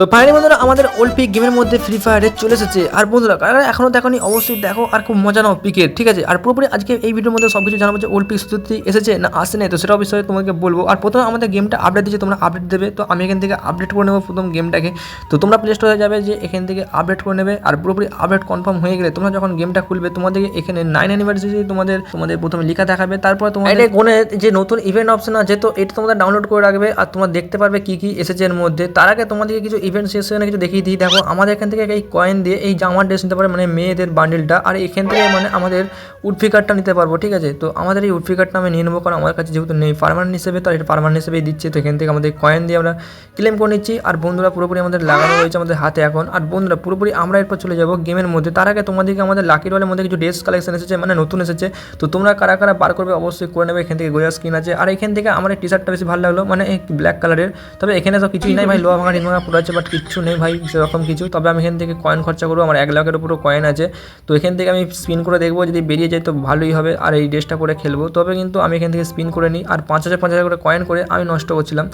তো ফাইনালি বন্ধুরা আমাদের ওল্ড পিক গেমের মধ্যে ফ্রি ফায়ারে চলে এসেছে। আর বন্ধুরা কারা এখনো দেখোনি অবশ্যই দেখো আর খুব মজা নাও পিকের, ঠিক আছে। আর পুরোপুরি আজকে এই ভিডিওর মধ্যে সব কিছু জানাবো যে ওল্ড পিক সত্যি এসেছে না আসে নাই, তো সেটা বিষয়ে তোমাকে বলবো। আর প্রথমে আমাদের গেমটা আপডেট দিচ্ছে, তোমরা আপডেট দেবে, তো আমি এখান থেকে আপডেট করে নেবো প্রথম গেমটাকে। তো তোমরা প্লে স্টোরে যাবে, যে এখান থেকে আপডেট করে নেবে। আর পুরোপুরি আপডেট কনফার্ম হয়ে গেলে তোমরা যখন গেমটা খুলবে তোমাদেরকে এখানে 9 অ্যানিভার্সারি তোমাদের প্রথমে লেখা দেখাবে। তারপর তোমাদের কোনে যে নতুন ইভেন্ট অপশন আছে, তো এটা তোমাদের ডাউনলোড করে রাখবে আর তোমরা দেখতে পারবে কি কি এসেছে এর মধ্যে। তার আগে তোমাদেরকে কিছু ইভেন্ট সেশনে কিছু দেখিয়ে দিই। দেখো আমাদের এখান থেকে এই কয়েন দিয়ে এই জামার ড্রেস নিতে পারে, মানে মেয়েদের বান্ডেলটা। আর এখান থেকে মানে আমাদের উডফিকারটা নিতে পারবো, ঠিক আছে। তো আমাদের এই উডফিকারটা আমি নিয়ে নেবো, কারণ আমার কাছে যেহেতু নেই পার্মানেন্ট হিসেবে, তো এটা পার্মানেন্ট হিসেবেই দিচ্ছে। তো এখান থেকে আমাদের কয়েন দিয়ে আমরা ক্লেম করে নিচ্ছি। আর বন্ধুরা পুরোপুরি আমাদের লাগানো রয়েছে আমাদের হাতে এখন। আর বন্ধুরা পুরোপুরি আমরা এরপর চলে যাবো গেমের মধ্যে। তার আগে তোমাদেরকে আমাদের লাকি রয়েলের মধ্যে কিছু ড্রেস কালেকশন এসেছে, মানে নতুন এসেছে। তো তোমরা কারা কারা বার করবে অবশ্যই করে নেবে। এখান থেকে গোয়া স্কিন আছে। আর এখান থেকে আমার এই টি শার্টটা বেশি ভালো লাগলো, মানে এই ব্ল্যাক কালারের। তবে এখানে তো কিছুই নাই ভাই, লোহা ভাঙা টিনভাঙা পুরো আছে, বাট কিচ্ছু নেই ভাই সেরকম কিছু। তবে আমি এখান থেকে কয়েন খরচা করবো, আমার 1 লাখের উপরও কয়েন আছে। তো এখান থেকে আমি স্পিন করে দেখবো, যদি বেরিয়ে যায় তো ভালোই হবে। আর এই ড্রেসটা পরে খেলবো। তবে কিন্তু আমি এখান থেকে স্পিন করে নিই। আর 5,000 করে কয়েন করে আমি নষ্ট করছিলাম।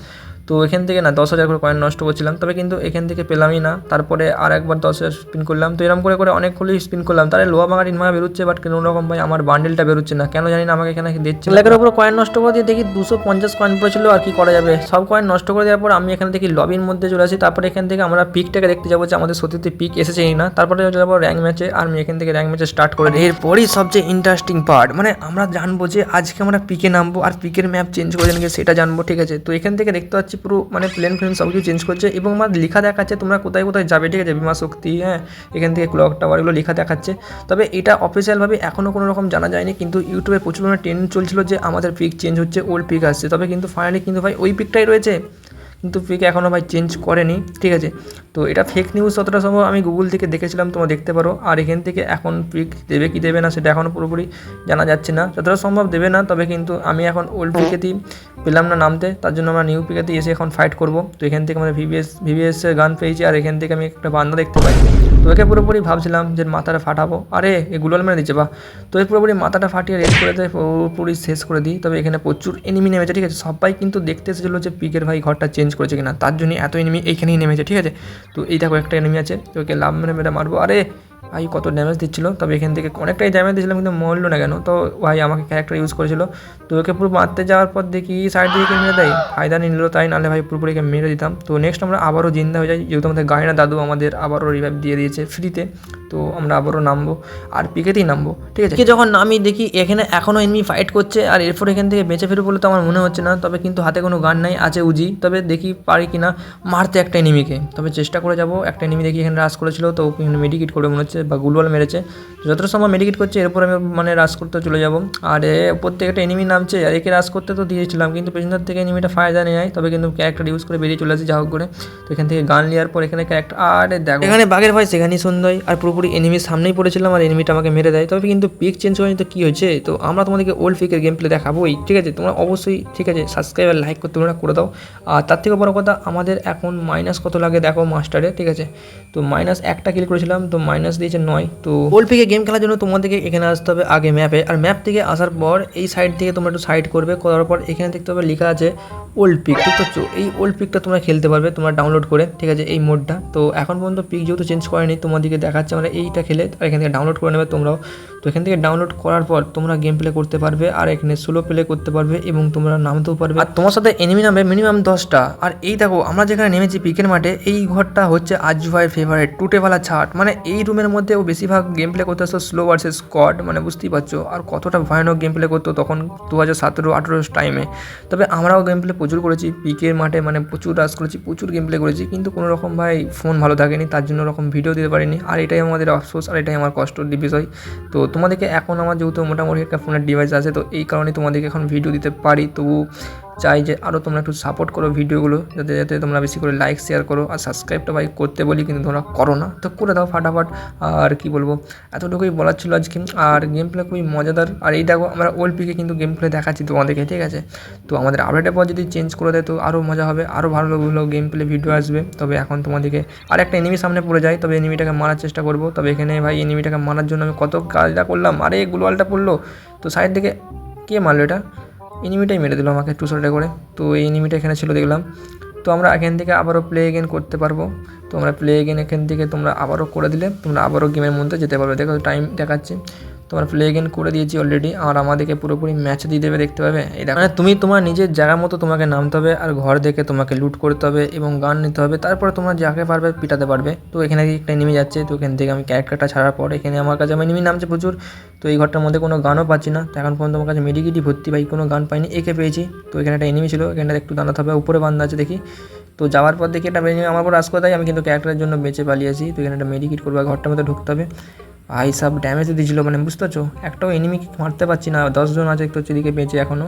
তো এখান থেকে না 10,000 করে কয়েন নষ্ট করছিলাম, তবে কিন্তু এখান থেকে পেলামই না। তারপরে আর একবার 10,000 স্পিন করলাম। তো এরকম করে করে অনেকগুলোই স্পিন করলাম। তাহলে লোহা ভাঙা টিনভাঙা বেরোচ্ছে, বাট কোনো রকম ভাই আমার বান্ডেলটা বেরোচ্ছে না, কেন জানি না। আমাকে এখানে দিচ্ছে লাখের উপর কয়েন নষ্ট করে দিয়ে দেখি 250 কয়েন পড়েছিল। আর কি করা যাবে, সব কয়েন নষ্ট করে দেওয়ার পর আমি এখানে দেখি লবির মধ্যে চলে আসি। তারপরে এখান থেকে আমরা পিকটাকে দেখতে যাবো যে আমাদের সত্যি পিক এসেছে না। তারপরে চলে যাবো র্যাঙ্ক ম্যাচে। আর আমি এখান থেকে র্যাঙ্ক ম্যাচে স্টার্ট করে দিই। এরপরই সবচেয়ে ইন্টারেস্টিং পার্ট, মানে আমরা জানবো যে আজকে আমরা পিকে নামবো আর পিকের ম্যাপ চেঞ্জ করে নাকি সেটা জানবো, ঠিক আছে। তো এখান থেকে দেখতে পাচ্ছি পুরো মানে প্লেন সব কিছু চেঞ্জ করছে এবং আমার লেখা দেখাচ্ছে তোমরা কোথায় কোথায় যাবে, ঠিক আছে। বিমা শক্তি, হ্যাঁ, এখান থেকে ক্লক টাওয়ার, এগুলো লেখা দেখাচ্ছে। তবে এটা অফিসিয়ালভাবে এখনও কোনো রকম জানা যায়নি, কিন্তু ইউটিউবে প্রচুর পরিমাণে ট্রেন্ড চলছিল যে আমাদের পিক চেঞ্জ হচ্ছে, ওল্ড পিক আসছে। তবে কিন্তু ফাইনালি কিন্তু ভাই ওই পিকটাই রয়েছে, কিন্তু পিক এখনও ভাই চেঞ্জ করেনি, ঠিক আছে। তো এটা ফেক নিউজ যতটা সম্ভব আমি গুগল থেকে দেখেছিলাম, তোমরা দেখতে পারো। আর এখান থেকে এখন পিক দেবে কি দেবে না সেটা এখনও পুরোপুরি জানা যাচ্ছে না, যতটা সম্ভব দেবে না। তবে কিন্তু আমি এখন ওল্ড পিকেতেই পেলাম না নামতে, তার জন্য আমরা নিউ পিকেতেই এসে এখন ফাইট করব। তো এখান থেকে আমাদের ভিভিএস এর গান পেয়েছি। আর এখান থেকে আমি একটা বান্দা দেখতে পাই, তো একে পুরোপুরি ভাবছিলাম যে মাথাটা ফাটাবো, আরে এগুলো মেরে দিচ্ছে বা। তো এই পুরোপুরি মাথাটা ফাটিয়ে রেড করে দেয়, পুরোপুরি শেষ করে দিই। তবে এখানে প্রচুর এনিমি নেমেছে, ঠিক আছে। সবাই কিন্তু দেখতে এসেছিলো যে পিকের ভাই ঘরটা চেঞ্জ করেছে কিনা, তার জন্য এত এনিমি এইখানেই নেমেছে, ঠিক আছে। তো এই দেখো একটা এনিমি আছে, তো ওকে লাভ মেরে মারবো। আরে ভাই কত ড্যামেজ দিচ্ছিলো, তবে এখান থেকে অনেকটাই ড্যামেজ দিয়েছিলাম কিন্তু মরলো না কেন। তো ভাই আমাকে ক্যারেক্টার ইউজ করেছিল। তো ওকে পুরো মারতে যাওয়ার পর দেখি সাইড দিকে মেরে দেয়, ফায়দা নিল তাই, নাহলে ভাই পুরোপুরি মেরে দিতাম। তো নেক্সট আমরা আবারও জিন্দা হয়ে যাই, যেহেতু আমাদের গায়না দাদু আমাদের আবারও রিভাইভ দিয়ে দিয়েছে ফ্রিতে। তো আমরা আবারও নামবো আর পিকেতেই নামবো, ঠিক আছে। যখন নামি দেখি এখানে এখনও এনিমি ফাইট করছে। আর এরপর এখান থেকে বেঁচে ফিরবো বলে তো আমার মনে হচ্ছে না, তবে কিন্তু হাতে কোনো গান নাই, আছে উজি। তবে দেখি পারি কিনা মারতে একটা এনিমিকে, তবে চেষ্টা করে যাবো। একটা এনিমি দেখি এখানে রাশ করেছিল, তো ওখানে মেডিকেট করে মনে হচ্ছে বা গুলওয়াল মেরেছে। যতটা সময় মেডিকেট করছে এরপর আমি মানে রাশ করতে চলে যাবো। আর উপর থেকে একটা এনিমি নামছে, আর একে রাশ করতে তো দিয়েছিলাম, কিন্তু পেছনের থেকে এনিমিটা ফায়দা নেয়। তবে কিন্তু ক্যারেক্টার ইউজ করে বেরিয়ে চলে আসি যা হোক করে। তো এখান থেকে গান নেওয়ার পর এখানে ক্যারেক্টার, আরে দেখো এখানে বাঘের ভাই সেখানেই সুন্দর। আর পুরোপুরি এনিমির সামনেই পড়েছিলাম, আর এনিমিটা আমাকে মেরে দেয়। তবে কিন্তু পিক চেঞ্জ হয়নি, তো কী হয়েছে। তো আমরা তোমাদেরকে ওল্ড পিকের গেম প্লে দেখাবোই, ঠিক আছে। তোমরা অবশ্যই, ঠিক আছে, সাবস্ক্রাইব আর লাইক করতে তোমরা করে দাও। আর তার থেকে বড় কথা আমাদের এখন মাইনাস কত লাগে দেখো মাস্টারে, ঠিক আছে। তো মাইনাস একটা কিল করেছিলাম, তো মাইনাস দিয়েছে 9। তো ওল্ড পিকে গেম খেলার জন্য তোমাদেরকে এখানে আসতে হবে আগে ম্যাপে। আর ম্যাপ থেকে আসার পর এই সাইড থেকে তোমরা একটু সাইড করবে, করার পর এখানে দেখতে হবে লেখা আছে ওল্ড পিক, ঠিক আছে। এই ওল্ড পিকটা তোমরা খেলতে পারবে তোমরা ডাউনলোড করে, ঠিক আছে, এই মোডটা। তো এখন পর্যন্ত পিক যেহেতু চেঞ্জ করেনি তোমাদেরকে দেখাচ্ছে আমরা এইটা খেলে, আর এখান থেকে ডাউনলোড করে নেবে তোমরাও। তো এখান থেকে ডাউনলোড করার পর তোমরা গেম প্লে করতে পারবে, আর এখানে সোলো প্লে করতে পারবে এবং তোমরা নামতেও পারবে। আর তোমার সাথে এনিমি নামবে মিনিমাম 10টা। আর এই দেখো আমরা যেখানে নেমেছি পিকের মাঠে, এই ঘরটা হচ্ছে আজু ভাইয়ের ফেভারিট টুটেওয়ালা ছাট। মানে এই রুমের মধ্যে ও বেশিরভাগ গেম প্লে করতে আসতো স্লো ভার্সেস স্কোয়াড, মানে বুঝতেই পারছো। আর কতটা ভয়ানক গেম প্লে করতো তখন 2017-18 টাইমে। তবে আমরাও গেম প্লে প্রচুর করেছি পিকের মাঠে, মানে প্রচুর রাশ করেছি, প্রচুর গেম প্লে করেছি, কিন্তু কোনো রকম ভাই ফোন ভালো থাকেনি, তার জন্য ওরকম ভিডিও দিতে পারিনি। আর এটাই আমাদের আফসোস, আর এটাই আমার কষ্টর বিষয়। তো তোমাদেরকে এখন আমার যেহেতু মোটামুটি একটা ফোনের ডিভাইস আছে, তো এই কারণে তোমাদেরকে এখন ভিডিও দিতে পারি। তবু চাই যে আরও তোমরা একটু সাপোর্ট করো ভিডিওগুলো, যাতে যাতে তোমরা বেশি করে লাইক শেয়ার করো। আর সাবস্ক্রাইবটা ভাই করতে বলি, কিন্তু তোমরা করো না, তো করে দাও ফাটাফাট। আর কি বলবো, এতটুকুই বলার ছিল আজকে। আর গেম প্লে খুবই মজাদার। আর এই দেখো আমরা ওল্ড পিকে কিন্তু গেম প্লে দেখাচ্ছি তোমাদেরকে, ঠিক আছে। তো আমাদের আপডেটের পর যদি চেঞ্জ করে দেয় তো আরও মজা হবে, আরও ভালো ভালো গেম প্লে ভিডিও আসবে। তবে এখন তোমাদেরকে আর একটা এনিমি সামনে পড়ে যায়, তবে এনিমিটাকে মারার চেষ্টা করবো। তবে এখানে ভাই এনিমিটাকে মারার জন্য আমি কত কাজটা করলাম, আরে গ্লোয়ালটা পড়লো। তো সাইড থেকে কে মারলো এটা, এনিমিটাই মেরে দিল আমাকে 2 শটে করে। তো এই এনিমিটা এখানে ছিল দেখলাম। তো আমরা এখান থেকে আবারও প্লে এগেন করতে পারবো। তো আমরা প্লে এগেন এখান থেকে তোমরা আবারও করে দিলে তোমরা আবারও গেমের মধ্যে যেতে পারবে। দেখো টাইম দেখাচ্ছে, তোমরা প্লে এগেন করে দিয়েছি অলরেডি, আর আমাদেরকে পুরোপুরি ম্যাচ দিয়ে দেবে, দেখতে পাবে। এই দেখো মানে তুমি তোমার নিজের জায়গা মতো তোমাকে নামতে হবে, আর ঘর দেখে তোমাকে লুট করতে হবে এবং গান নিতে হবে, তারপরে তোমরা যাকে পারবে পিটাতে পারবে। তো এখানে একটা এনিমি যাচ্ছে, তো এখান থেকে আমি ক্যারেক্টারটা ছাড়ার পর এখানে আমার কাছে এনিমি নামছে প্রচুর। তো এই ঘরটার মধ্যে কোনো গানও পাচ্ছি না, তো এখন পর্যন্ত আমার কাছে মেডিকিটই ভর্তি, ভাই কোনো গান পাইনি। একে পেয়েছি, তো এখানে একটা এনিমি ছিল, এখানটা একটু দাঁড়াতে হবে, উপরে বান্ধা আছে দেখি। তো যাওয়ার পর দেখি একটা এনিমি আমার উপর রাজ করে দেয়, আমি কিন্তু ক্যারেক্টারের জন্য বেঁচে পালিয়েছি। তো এখানে একটা মেডিকিট করবো, ঘরটার মধ্যে ঢুকতে হবে। ভাই সব ড্যামেজ দিয়েছিলো, মানে বুঝতে পারছো, একটাও এনিমি মারতে পারছি না, 10 জন আছে একটু এদিকে বেঁচে এখনও।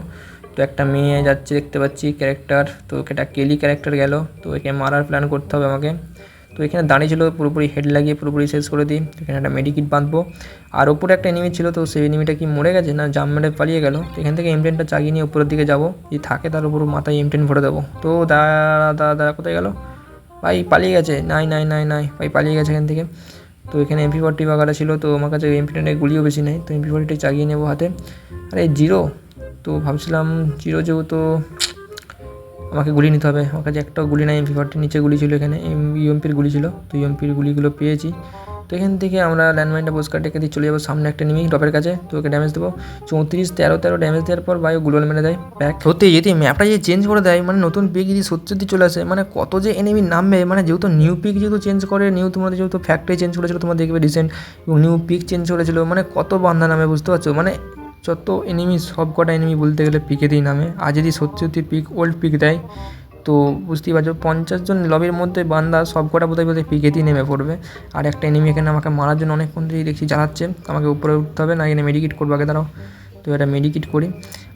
তো একটা মেয়ে যাচ্ছে দেখতে পাচ্ছি ক্যারেক্টার, তো এটা কেলি ক্যারেক্টার গেল, তো একে মারার প্ল্যান করতে হবে আমাকে। তো এখানে দাঁড়িয়ে ছিল, পুরোপুরি হেড লাগিয়ে পুরোপুরি শেষ করে দিই। এখানে একটা মেডিকিট বাঁধবো, আর ওপরে একটা এনিমি ছিল, তো সেই এনিমিটা কি মরে গেছে না জাম মেরে পালিয়ে গেল। তো এখান থেকে M10টা চাগিয়ে নিয়ে উপরের দিকে যাবো, যদি থাকে তার উপর মাথায় M10 ভরে দেবো। তো দাদা কোথায় গেল ভাই, পালিয়ে গেছে, নাই নাই নাই নাই ভাই, পালিয়ে গেছে এখান থেকে। তো এখানে MP40 বাগাটা ছিল, তো আমার কাছে MP10 গুলিও বেশি নেই, তো MP40 চাগিয়ে নেবো হাতে। আরে জিরো, তো ভাবছিলাম জিরো যেহেতু আমাকে গুলি নিতে হবে, আমার কাছে একটাও গুলি নাই। MP40 নিচে গুলি ছিল, এখানে UMPর গুলি ছিল, তো UMPর গুলিগুলো পেয়েছি। তো এখান থেকে আমরা ল্যান্ডমাইনটা পরিষ্কার ডেকে দিয়ে চলে যাবো সামনে একটা এনিমি ড্রপের কাছে, তো ওকে ড্যামেজ দেবো 34 13 ড্যামেজ দেওয়ার পর ভাই গ্লোয়াল মেরে দেয় ব্যাক। সত্যি যদি ম্যাপটা যদি চেঞ্জ করে দেয়, মানে নতুন পিক যদি সত্যি চলে আসে, মানে কত যে এনিমি নামবে, মানে যেহেতু নিউ পিক যেহেতু চেঞ্জ করে, তোমাদের যেহেতু ফ্যাক্টরি চেঞ্জ করেছিল, তোমার দেখবে রিসেন্ট, এবং নিউ পিক চেঞ্জ করেছিল, মানে কত বান্ধা নামে বুঝতে পারছো। মানে যত এনিমি সব কটা এনিমি বলতে গেলে পিকেতেই নামে, আর যদি সত্যি পিক ওল্ড পিক দেয়, তো বুঝতেই পারছো 50 জন লবির মধ্যে বান্দা সব কটা বোধহয় পিকেতেই নেমে পড়বে। আর একটা এনিমি এখানে আমাকে মারার জন্য অনেকক্ষণ ধরেই দেখছি জ্বালাচ্ছে, আমাকে উপরে উঠতে হবে, না এখানে মেডিকিট করবো আগে, দাঁড়াও। তো এটা মেডিকিট করি,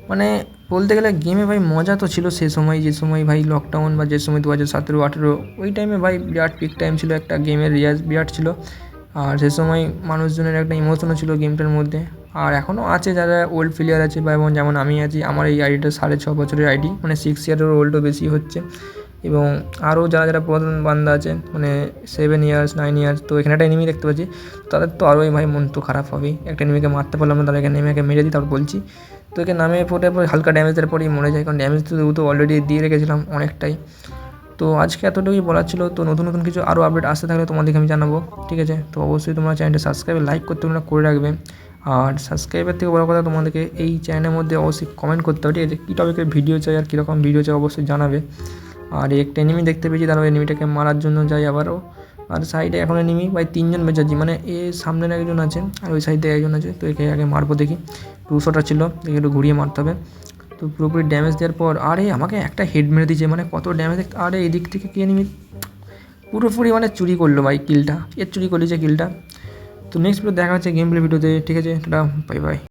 মানে বলতে গেলে গেমে ভাই মজা তো ছিল সে সময়, যে সময় ভাই লকডাউন বা যে সময় 2017-18 ওই টাইমে ভাই বিরাট পিক টাইম ছিল, একটা গেমের রিয়াজ বিরাট ছিল। আর সে সময় মানুষজনের একটা ইমোশনও ছিল গেমটার মধ্যে, আর এখনও আছে যারা ওল্ড প্লেয়ার আছে, বা এবং যেমন আমি আছি, আমার এই আইডিটা 6.5 বছরের আইডি, মানে 6 ইয়ারের ওল্ডও বেশি হচ্ছে। এবং আরও যারা পুরাতন বান্দা আছে, মানে 7 ইয়ার্স 9 ইয়ার্স, তো এখানে একটা এনিমি দেখতে পাচ্ছি, তাদের তো আরোই ভাই মন তো খারাপ হবেই। একটা এনিমিকে মারতে পারলাম না, তাহলে এখানে এনিমিকে মেরে দিই, তারপর বলছি। তো একে নামে পড়ে হালকা ড্যামেজের পরেই মরে যায়, কারণ ড্যামেজ তো অলরেডি দিয়ে রেখেছিলাম অনেকটাই। তো আজকে এতটুকুই বলার ছিল, তো নতুন কিছু আরও আপডেট আসতে থাকলে তোমাদেরকে আমি জানাবো, ঠিক আছে। তো অবশ্যই তোমরা চ্যানেলটা সাবস্ক্রাইব লাইক করতে তোমরা করে রাখবে। আর সাবস্ক্রাইবের থেকে বড় কথা, তোমাদেরকে এই চ্যানেলের মধ্যে অবশ্যই কমেন্ট করতে হবে, ঠিক আছে, কী টপিকের ভিডিও চাই আর কীরকম ভিডিও চাই অবশ্যই জানাবে। আর একটা এনিমি দেখতে পেয়েছি, তারপর এনিমিটাকে মারার জন্য যাই আবারও। আর সাইডে এখন এনিমি ভাই 3 জন বেঁচে আছি, মানে এ সামনে একজন আছে আর ওই সাইডে একজন আছে, তো একে আগে মারবো দেখি। 200টা ছিল, দেখে একটু ঘুরিয়ে মারতে হবে। তো পুরোপুরি ড্যামেজ দেওয়ার পর আরে আমাকে একটা হেড মেরে দিয়েছে, মানে কত ড্যামেজ, আরে এদিক থেকে কি এনিমি পুরোপুরি মানে চুরি করলো ভাই কিলটা, চুরি করেছে কিলটা। তো নেক্সট ভিডিও দেখা হচ্ছে গেম প্লে ভিডিওতে, ঠিক আছে, টাটা বাই বাই।